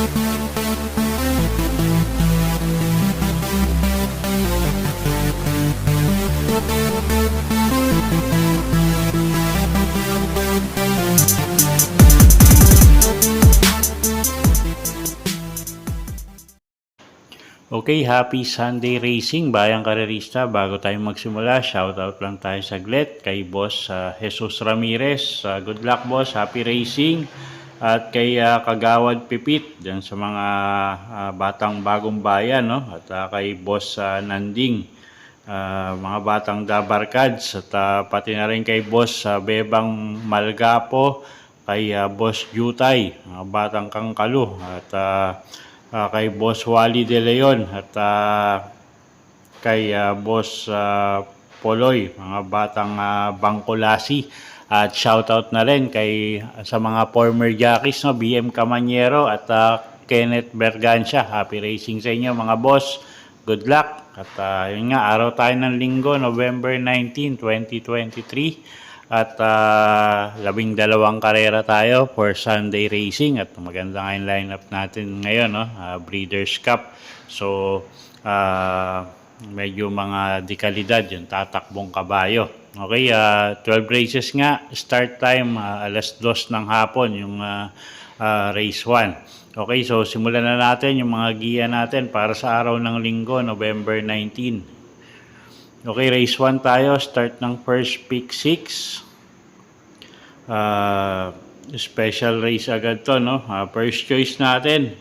Okay, happy Sunday racing, bayang karerista. Bago tayo magsimula, shoutout lang tayo saglit kay Boss Jesus Ramirez. Good luck, Boss. Happy racing. At kay Kagawad Pipit, dyan sa mga batang bagong bayan, no? At kay Boss Nanding, mga batang Dabarkads. At pati na rin kay Boss Bebang Malgapo, kay Boss Jutay, mga batang Kangkalu. At kay Boss Wally De Leon at kay Boss Poloy, mga batang Bangkulasi. At shoutout na rin kay sa mga former jockeys, no, BM Camanyero at Kenneth Bergancia. Happy racing sa inyo mga boss. Good luck. At yun nga, araw tayo ng linggo, November 19, 2023. At 12 karera tayo for Sunday racing. At maganda nga yung lineup natin ngayon, no? Breeders' Cup. So, medyo mga dekalidad yung tatakbong kabayo. Okay, 12 races nga. Start time, alas 2 ng hapon yung race 1. Okay, so simulan na natin yung mga giya natin para sa araw ng linggo, November 19. Okay, race 1 tayo. Start ng first pick 6. Special race agad to, no? First choice natin.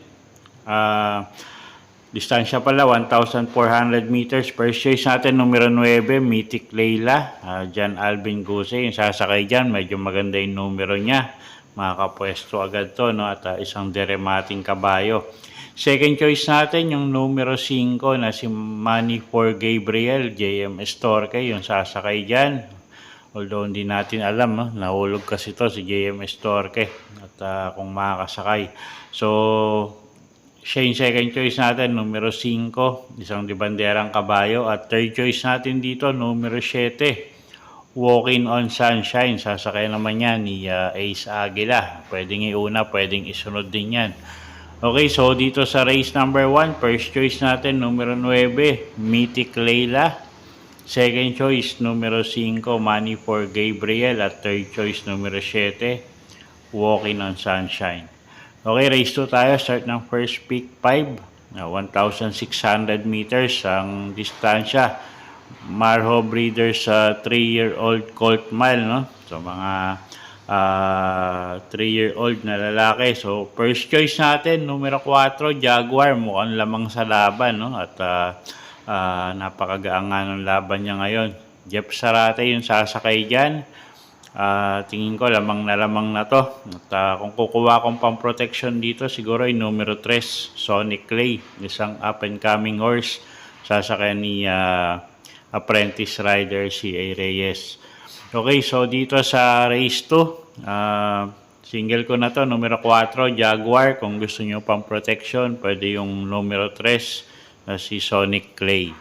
Distansya pala, 1,400 meters. First choice natin, numero 9, Mythic Layla. John Alvin Guse, yung sasakay dyan. Medyo maganda yung numero niya. Makakapwesto agad to, no? At isang deremating kabayo. Second choice natin, yung numero 5 na si Money for Gabriel, JM Estorque, yung sasakay dyan. Although hindi natin alam, no? Nahulog kasi to si JM Estorque at kung makakasakay. So, siya yung second choice natin, numero 5, isang dibanderang kabayo. At third choice natin dito, numero 7, Walking on Sunshine. Sasakay naman yan ni Ace Aguila. Pwedeng iuna, pwedeng isunod din yan. Okay, so dito sa race number 1, first choice natin, numero 9, Mythic Layla. Second choice, numero 5, Money for Gabriel. At third choice, numero 7, Walking on Sunshine. Okay, race 2 tayo. Start ng first pick 5. 1,600 meters ang distansya. Marho Breeders 3-year-old Colt Mile, no? So, mga 3-year-old na lalaki. So, first choice natin, numero 4, Jaguar. Mukhang lamang sa laban, no? At napakagaang ng laban niya ngayon. Jeff Sarate yung sasakay dyan. Tingin ko lamang na to. At kung kukuha kong pang protection dito, siguro yung numero 3, Sonic Clay. Isang up and coming horse. Sasakay ni apprentice rider si A. Reyes. Okay, so dito sa race 2, single ko na to, numero 4, Jaguar. Kung gusto nyo pang protection, pwede yung numero 3, si Sonic Clay.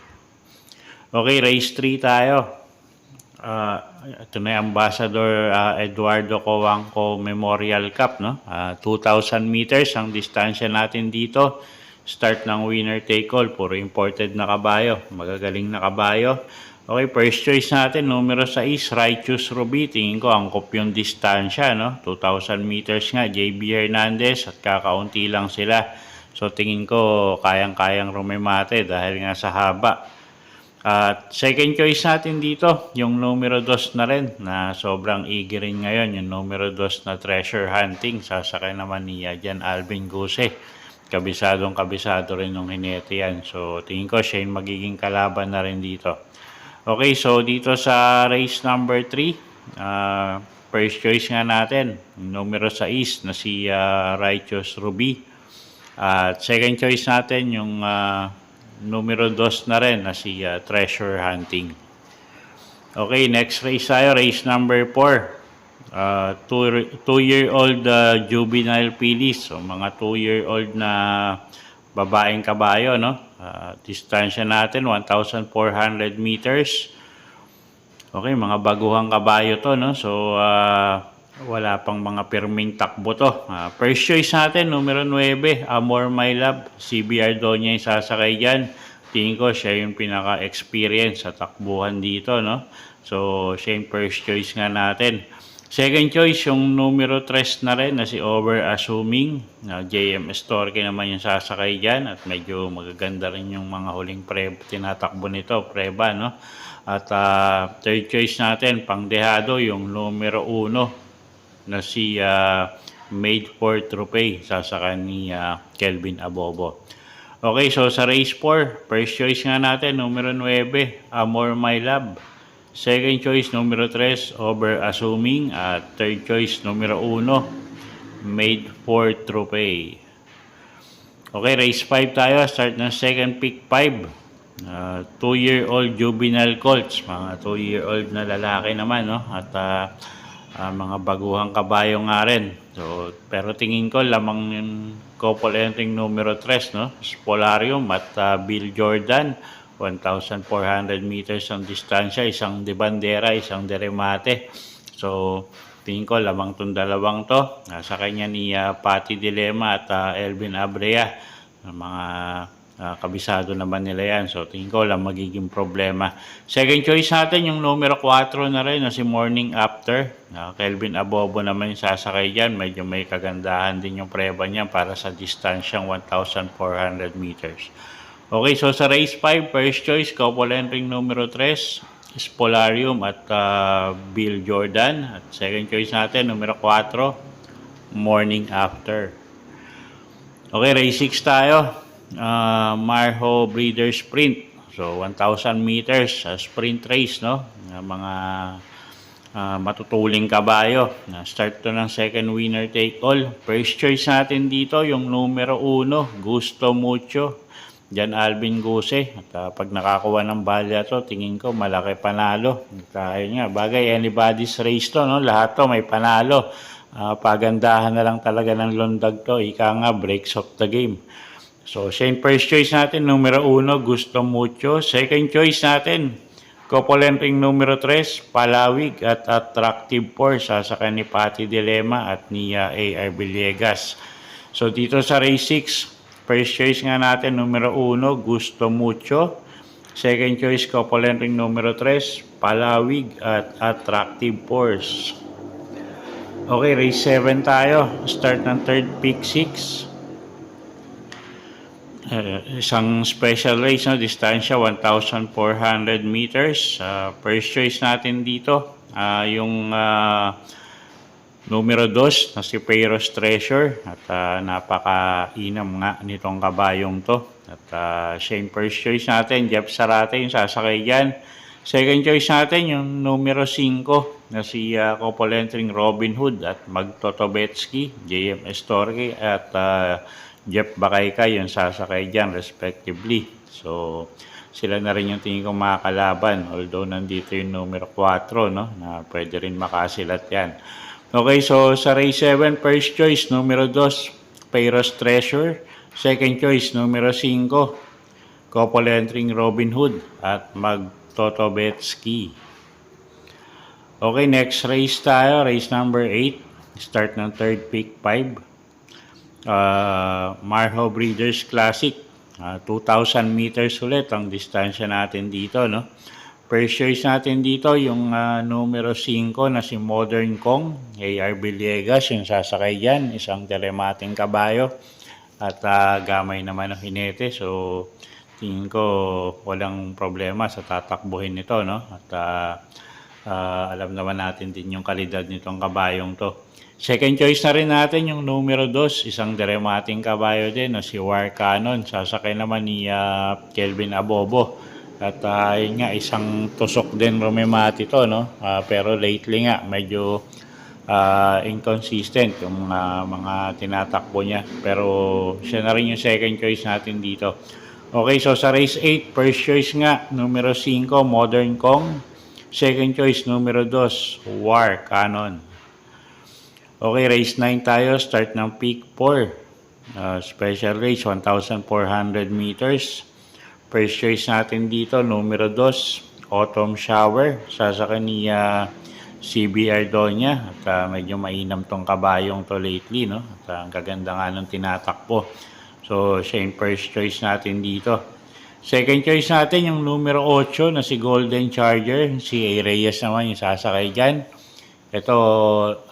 Okay, race 3 tayo. Ito na yung Ambassador Eduardo Coangco Memorial Cup, no? 2,000 meters ang distansya natin dito. Start ng winner take all, puro imported na kabayo, magagaling na kabayo. Okay, first choice natin, numero 6, Righteous Ruby. Tingin ko angkop yung distansya, no? 2,000 meters nga, JB Hernandez, at kakaunti lang sila. So, tingin ko kayang-kayang rumemate dahil nga sa haba. At second choice natin dito, yung numero 2 na rin, na sobrang eager rin ngayon, yung numero 2 na Treasure Hunting. Sasakay naman ni Jan Alvin Guse. Kabisado rin ng hinete yan. So, tingin ko siya yung magiging kalaban na rin dito. Okay, so dito sa race number 3, first choice nga natin, numero 6 na si Righteous Ruby. At second choice natin yung numero 2 na rin na si Treasure Hunting. Okay, next race tayo, race number 4. 2-year-old juvenile Phillies. So, mga 2-year-old na babaeng kabayo, no? Distansya natin 1,400 meters. Okay, mga baguhang kabayo to, no? So Wala pang mga pirming takbo to. First choice natin, numero 9, Amor My Love. CBR Donya yung sasakay dyan. Tingin ko siya yung pinaka-experience sa takbuhan dito, no? So, siya yung first choice nga natin. Second choice, yung numero 3 na rin na si Over Assuming. JM Storke naman yung sasakay dyan. At medyo magaganda rin yung mga huling tinatakbo nito, preba, no? At third choice natin, pangdehado, yung numero 1 na si Made for Trophy, sasakan ni Kelvin Abobo. Okay, so sa race 4, first choice nga natin, numero 9, Amor My Love. Second choice, numero 3, Over Assuming. At third choice, numero 1, Made for Trophy. Okay, race 5 tayo. Start ng second pick 5. 2-year-old juvenile colts. Mga 2-year-old na lalaki naman, no? At mga baguhang kabayo nga rin. So, pero tingin ko lamang yung couple entering numero 3, no? Spolarium at Bill Jordan. 1,400 meters ang distansya, isang de bandera, isang de remate. So, tingin ko lamang itong dalawang to. Sa kanya ni Patty Dilema at Elvin Abrea. Mga kabisado naman nila yan. So, tingin ko lang magiging problema. Second choice natin, yung numero 4 na rin, na si Morning After. Kelvin Abobo naman yung sasakay dyan. Medyo may kagandahan din yung preba niya para sa distansyang 1,400 meters. Okay, so sa race 5, first choice, couple entering numero 3, Spolarium at Bill Jordan. At second choice natin, numero 4, Morning After. Okay, race 6 tayo. Marho Breeder Sprint. So 1,000 meters sprint race, no? Mga matutuling kabayo. Start to ng second winner take all. First choice natin dito yung numero 1, Gusto Mucho. Jan Alvin Guse. At pag nakakuha ng balya to, tingin ko malaki panalo. Kaya nga, bagay anybody's race to, no? Lahat to may panalo. Pagandahan na lang talaga ng lundag to. Ika nga, breaks of the game. So, siya yung first choice natin, numero 1, Gusto Mucho. Second choice natin, couple entering numero 3, Palawig at Attractive Force, sasakay ni Patty Dilema at ni A.R. Villegas. So, dito sa race 6, first choice nga natin, numero 1, Gusto Mucho. Second choice, couple entering numero 3, Palawig at Attractive Force. Okay, race 7 tayo. Start ng third pick 6. Isang special race, no? Distansya 1,400 meters. First choice natin dito, yung numero 2 na si Payros Treasure. At napaka-inam nga nitong kabayong to. At siya yung first choice natin, Jeff Sarate yung sasakay dyan. Second choice natin yung numero 5 na si couple entering Robin Hood at Magtotobetsky, JM Estorque at Jeff Bakaykay yung sasakay dyan respectively. So, sila na rin yung tingin ko makakalaban. Although nandito yung numero 4, no? Na pwede rin makasilat yan. Okay, so sa race 7, first choice, numero 2, Payros Treasure. Second choice, numero 5, couple entering Robin Hood at Magtotobetsky. Okay, next race tayo. Race number 8. Start ng third pick 5. Marho Breeders Classic. 2,000 meters ulit ang distansya natin dito, no? First choice natin dito yung numero 5 na si Modern Kong, A.R. Villegas yung sasakay dyan, isang telemating kabayo at gamay naman ang hinete. So tingin ko walang problema sa tatakbuhin nito, no? At alam naman natin din yung kalidad nitong kabayong to. Second choice na rin natin yung numero 2, isang deremating kabayo din, no, si War Cannon. Sasakay naman ni Kelvin Abobo. At yun nga, isang tusok din Romemati to, no? Pero lately nga, medyo inconsistent yung mga tinatakbo niya. Pero siya na rin yung second choice natin dito. Okay, so sa race 8, first choice nga, numero 5, Modern Kong. Second choice, numero 2, War Cannon. Okay, race 9 tayo. Start ng peak 4. Special race, 1,400 meters. First choice natin dito, numero 2, Autumn Shower. Sasakay ni CBR Donya. At medyo mainam tong kabayong to lately, no? At ang gaganda nga nung tinatakbo. So, siya yung first choice natin dito. Second choice natin yung numero 8 na si Golden Charger. Si A. Reyes naman yung sasakay dyan. Ito,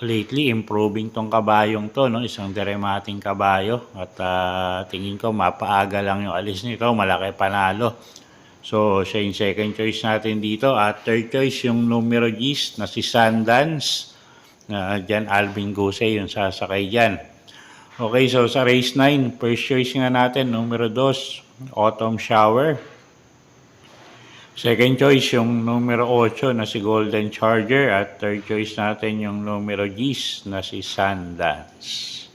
lately, improving tong kabayong to, no? Isang deremating kabayo. At tingin ko, mapaaga lang yung alis nito. Malaki panalo. So, siya yung second choice natin dito. At third choice, yung numero G's na si Sundance. Dyan, Alvin Guse yung sasakay dyan. Okay, so sa race 9, first choice nga natin, numero 2, Autumn Shower. Second choice, yung numero 8 na si Golden Charger. At third choice natin, yung numero G's na si Sundance.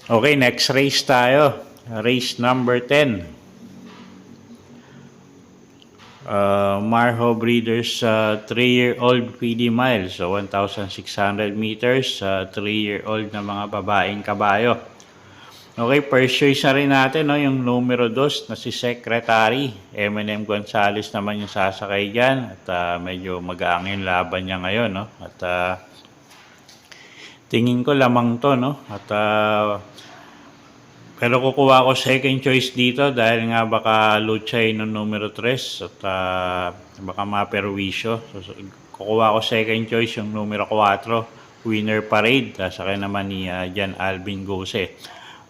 Okay, next race tayo. Race number 10. Marho Breeders 3-year-old PD mile, so 1,600 meters, 3-year-old na mga babaeng kabayo. Okay, first choice na rin natin, no, yung numero 2 na si Secretary. M&M Gonzales naman yung sasakay dyan. At medyo mag-aangin laban niya ngayon, no? At tingin ko lamang to, no? At pero kukuha ko second choice dito dahil nga baka Luchay no numero 3 at baka maperwisyo. So, kukuha ko second choice yung numero 4, Winner Parade. Sasakay naman ni Jan Alvin Gose.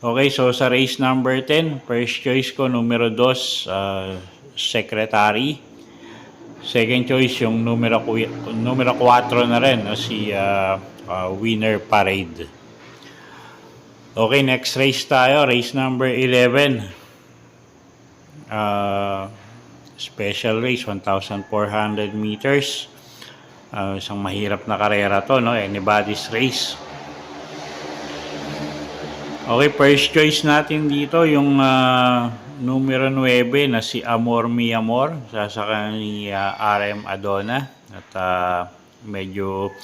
Okay, so sa race number 10, first choice ko numero 2, Secretary. Second choice yung numero 4 na rin, si Winner Parade. Okay, next race tayo. Race number 11. Special race, 1,400 meters. Isang mahirap na karera to, no? Anybody's race. Okay, first choice natin dito, yung numero 9 na si Amor Mi Amor. Sasakay ni RM Adona. At medyo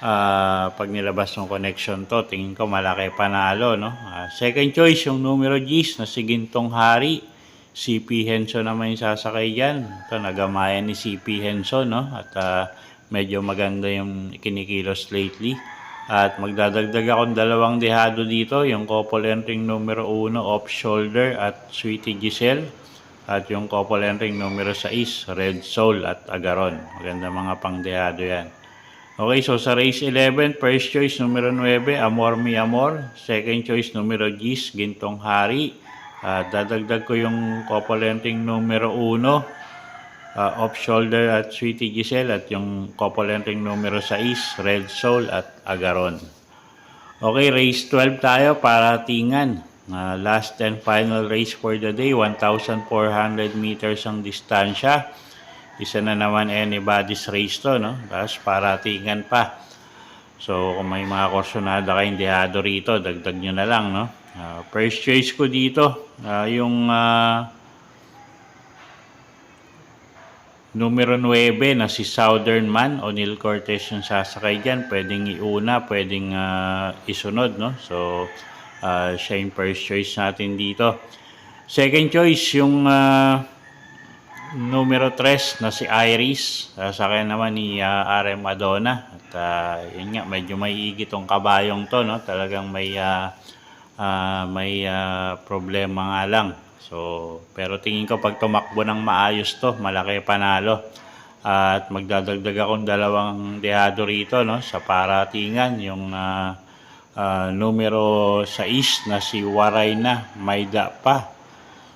pag nilabas ng connection to, tingin ko malaki panalo, no? Second choice yung numero G's na si Gintong Hari. CP Henson naman yung sasakay dyan. Ito, nagamayan ni CP Henson, no? At medyo maganda yung kinikilos lately. At magdadagdag akong dalawang dehado dito, yung couple entering numero 1, Off Shoulder at Sweetie Giselle. At yung couple entering numero 6, Red Soul at Agaron. Maganda mga pang dehado yan. Okay, so sa race 11, first choice numero 9, Amor Mi Amor. Second choice numero 10, Gintong Hari. Dadagdag ko yung couple entering numero 1, Off Shoulder at Sweetie Giselle. At yung couple entering numero 6, Red Soul at Agaron. Okay, race 12 tayo, paratingan. Last and final race for the day, 1,400 meters ang distansya. Isa na naman anybody's race to, no? Tapos paratingan pa. So, kung may mga kursonada kayong dehado rito, dagdag nyo na lang, no? First choice ko dito, yung numero 9 na si Southern Man, O'Neal Cortez yung sasakay dyan. Pwedeng iuna, pwedeng isunod, no? So, siya yung first choice natin dito. Second choice, yung numero 3 na si Iris. Sasakay naman ni RM Madonna. At yun nga, medyo may igitong kabayong to, no? Talagang may problema nga lang. So, pero tingin ko pag tumakbo ng maayos to, malaki panalo. At magdadagdag akong dalawang dehado rito, no? Sa paratingan, yung numero 6 na si Waray na Mayda pa.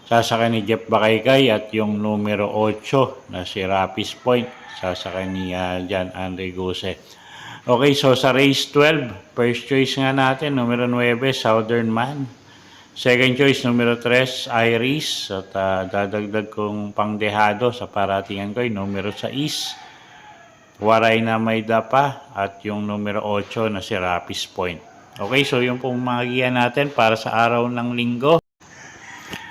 Sasakay ni Jeff Bakaykay. At yung numero 8 na si Rapis Point, sasakay ni Jan Andre Guse. Okay, so sa race 12, first choice nga natin, numero 9, Southern Man. Second choice, numero 3, Iris. At dadagdag kong pangdehado sa paratingan ko, yung numero 6, Waray na Mayda pa. At yung numero 8 na si Rapis Point. Okay, so yung pong mga giya natin para sa araw ng linggo.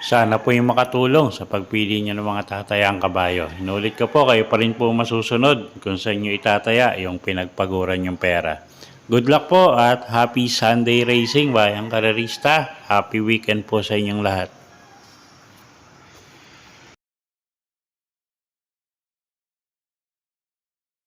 Sana po yung makatulong sa pagpili nyo ng mga tatayang kabayo. Inulit ko po, kayo pa rin po masusunod kung saan nyo itataya yung pinagpaguran yung pera. Good luck po at happy Sunday racing, bayang karerista. Happy weekend po sa inyong lahat.